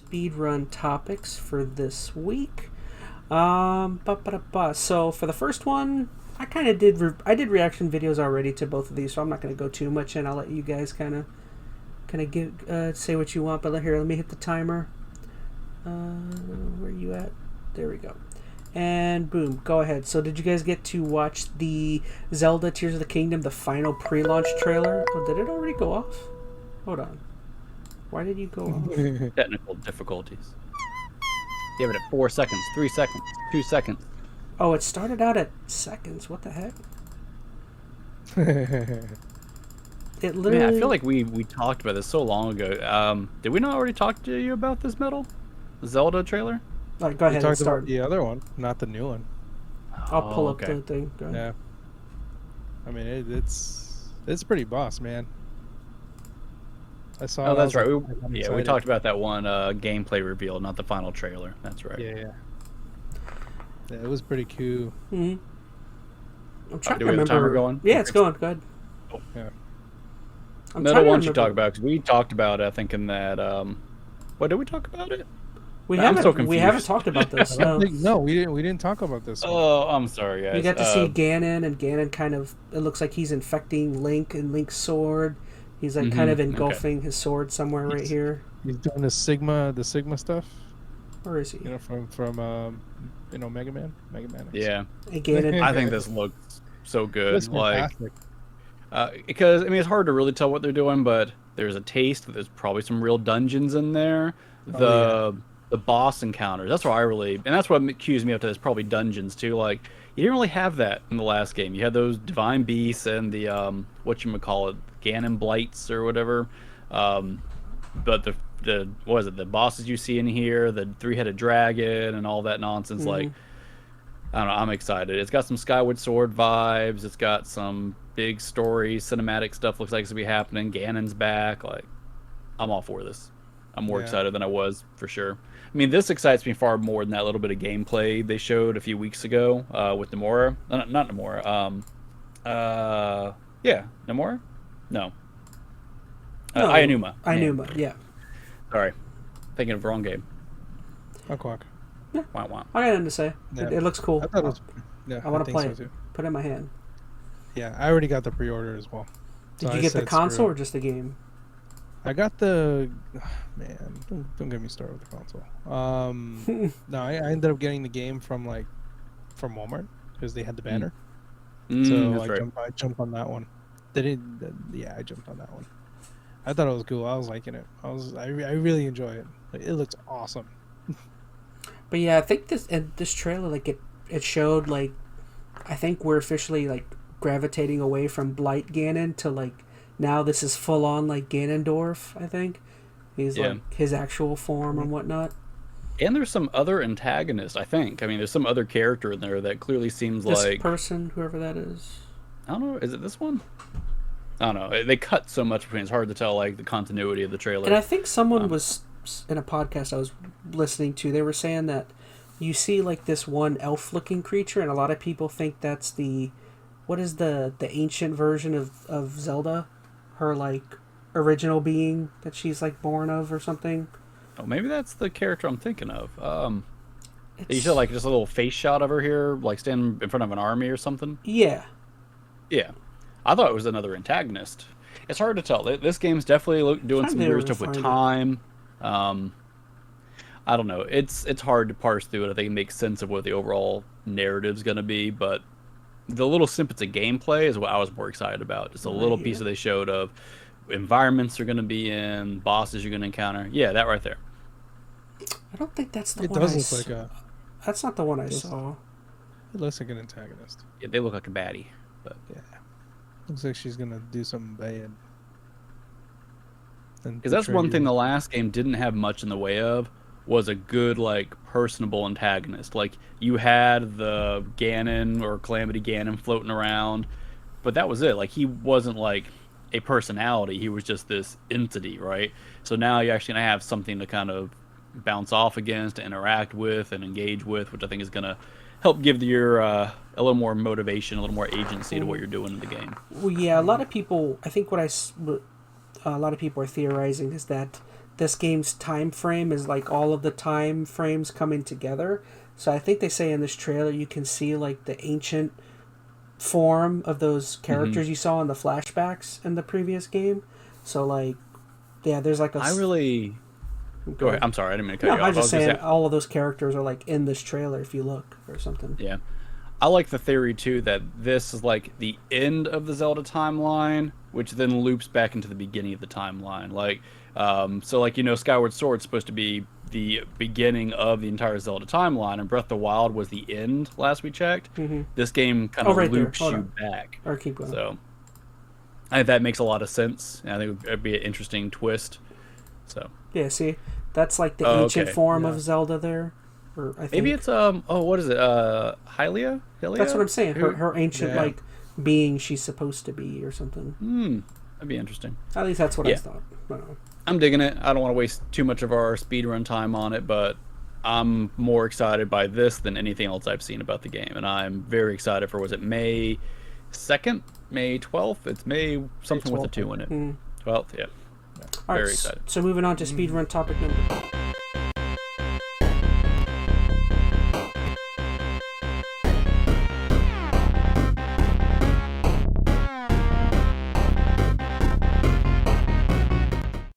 speedrun topics for this week. So for the first one, I kind of did reaction videos already to both of these, so I'm not going to go too much in. I'll let you guys kind of give say what you want. But let me hit the timer. Where are you at? There we go. And boom, go ahead. So did you guys get to watch the Zelda Tears of the Kingdom, the final pre-launch trailer? Oh, did it already go off? Hold on. Why did you go off? Technical difficulties. Give it at 4 seconds, 3 seconds, 2 seconds. Oh, it started out at seconds. What the heck? It literally... Man, I feel like we talked about this so long ago. Did we not already talk to you about this Zelda trailer? All right, go ahead. We talked about the other one, not the new one. I'll pull up the thing. Go ahead. Yeah. I mean, it's pretty boss, man. I saw. Oh, that's right. Like, we talked about that one gameplay reveal, not the final trailer. That's right. Yeah, it was pretty cool. Mm-hmm. I'm trying to remember. The timer going? Yeah, it's going. Go ahead. Oh, yeah. Metal, why don't you talk about? Because we talked about it, I think, in that. What did we talk about it? We haven't talked about this. No, we didn't talk about this. Oh, I'm sorry, guys. You got to see Ganon, and Ganon kind of, it looks like he's infecting Link and Link's sword. He's like kind of engulfing his sword somewhere right here. He's doing the Sigma stuff. Where is he? You know, from Mega Man. Yeah. And Ganon. I think this looks so good. Like, because I mean, it's hard to really tell what they're doing, but there's a taste. There's probably some real dungeons in there. The boss encounters. That's what and that's what cues me up to this. Probably dungeons too. Like, you didn't really have that in the last game. You had those divine beasts and the whatchamacallit, Ganon blights or whatever. But the what is it? The bosses you see in here, the three-headed dragon and all that nonsense. Like, I don't know. I'm excited. It's got some Skyward Sword vibes. It's got some big story, cinematic stuff. Looks like it's gonna be happening. Ganon's back. Like, I'm all for this. I'm more excited than I was for sure. I mean, this excites me far more than that little bit of gameplay they showed a few weeks ago with Nomura. Not Nomura. Nomura? No. Aonuma, yeah. Sorry. Thinking of the wrong game. Quack. Yeah. Wah, wah. I got nothing to say. Yeah. It looks cool. I thought it was, I want to play it. Too. Put it in my hand. Yeah, I already got the pre-order as well. Did you get the console or just the game? I got the... Man, don't get me started with the console. No, I ended up getting the game from Walmart because they had the banner. So I jumped on that one. I jumped on that one. I thought it was cool. I was liking it. I really enjoy it. It looks awesome. But yeah, I think this trailer, like it showed, like, I think we're officially like gravitating away from Blight Ganon to like now this is full on like Ganondorf. I think he's like his actual form and whatnot. And there's some other antagonist. I think. I mean, there's some other character in there that clearly seems this like person, whoever that is. I don't know. Is it this one? I don't know. They cut so much between. It's hard to tell like the continuity of the trailer. And I think someone was in a podcast I was listening to. They were saying that you see like this one elf-looking creature, and a lot of people think that's the ancient version of Zelda, her like original being that she's like born of or something. Oh, maybe that's the character I'm thinking of. You said like just a little face shot of her here, like standing in front of an army or something. Yeah. Yeah, I thought it was another antagonist. It's hard to tell. This game's definitely doing some weird stuff with time. I don't know. It's hard to parse through it. I think it makes sense of what the overall narrative's going to be, but the little snippets of gameplay is what I was more excited about. Just a little piece that they showed of environments you're going to be in, bosses you're going to encounter. Yeah, that right there. I don't think that's the it one. Does look like that's not the one I saw. It looks like an antagonist. Yeah, they look like a baddie, but yeah, looks like she's gonna do something bad. Because that's one thing the last game didn't have much in the way of, was a good, like, personable antagonist. Like, you had the Ganon or Calamity Ganon floating around, but that was it. Like, he wasn't, like, a personality. He was just this entity, right? So now you're actually going to have something to kind of bounce off against, to interact with, and engage with, which I think is going to help give your a little more motivation, a little more agency to what you're doing in the game. Well, yeah, a lot of people, I think a lot of people are theorizing is that this game's time frame is like all of the time frames coming together. So I think they say in this trailer you can see like the ancient form of those characters you saw in the flashbacks in the previous game. So like, yeah, there's like a. Go ahead. I'm sorry, I didn't mean to cut you off. I was just saying all of those characters are like in this trailer if you look or something. Yeah. I like the theory too that this is like the end of the Zelda timeline, which then loops back into the beginning of the timeline. Like, so like, you know, Skyward Sword's supposed to be the beginning of the entire Zelda timeline, and Breath of the Wild was the end last we checked. This game kind of loops you back. Or keep going. So I think that makes a lot of sence. I think it'd be an interesting twist. So yeah, see, that's like the ancient form of Zelda there. Or I think. Maybe it's what is it? Hylia? That's what I'm saying. Her ancient like being she's supposed to be or something. That'd be interesting. At least that's what I thought. I don't know. I'm digging it. I don't want to waste too much of our speedrun time on it, but I'm more excited by this than anything else I've seen about the game, and I'm very excited for. Was it May 2nd? May 12th? It's May something with a 2 in it. 12th, yeah. All Very right, excited. So moving on to speedrun topic number